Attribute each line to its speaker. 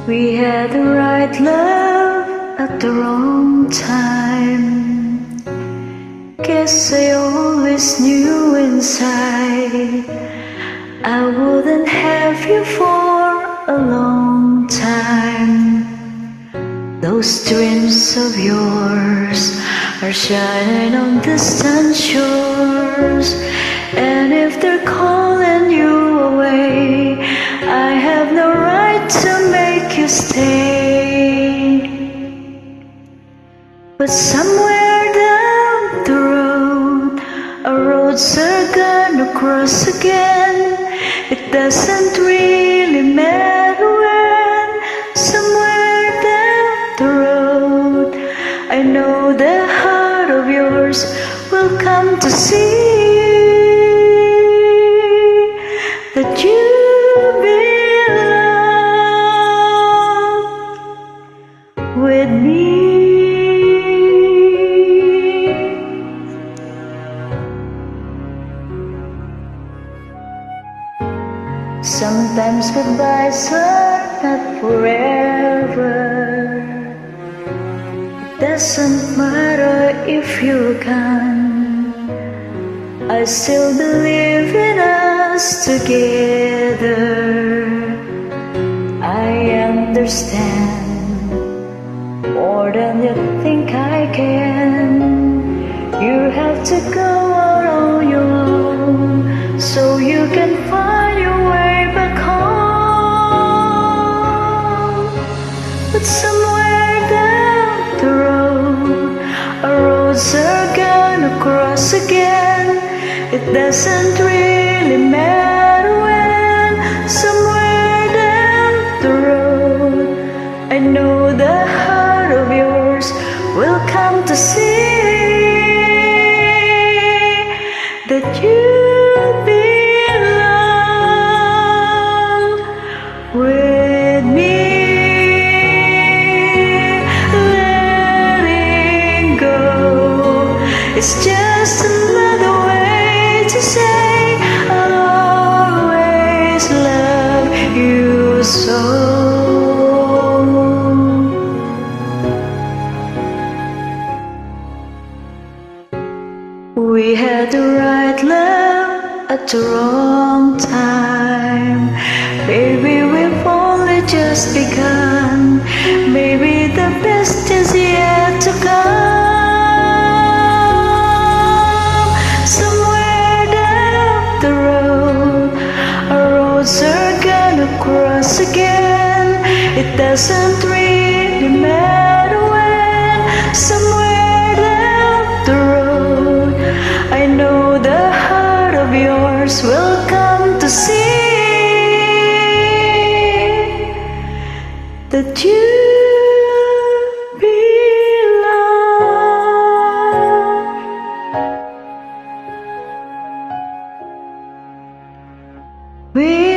Speaker 1: We had the right love at the wrong time. Guess I always knew inside I wouldn't have you for a long time. Those dreams of yours are shining on distant shores, and if they're calling you away, I have no right to make you stay. But somewhere down the road, our roads are gonna cross again. It doesn't really matter when. Somewhere down the road, I know the heart of yours will come to see that you belong with me. Sometimes goodbyes are not forever. It doesn't matter if you're gone, I still believe in us together. I understand more than you think I can. You have to go out on your own so you can find your way back home. But somewhere down the road, our roads are gonna cross again. It doesn't really matter when. Somewhere down the road, I know the heart of yours will come to see that you belong with me. Letting go is just another way to say I'll always love you so. We had the right love at the wrong time. Maybe we've only just begun. Maybe the best is yet to come. Somewhere down the road, our roads are gonna cross again. It doesn't really matter when. Somewhere down the road, I know the heart of yours will come to see that you belong with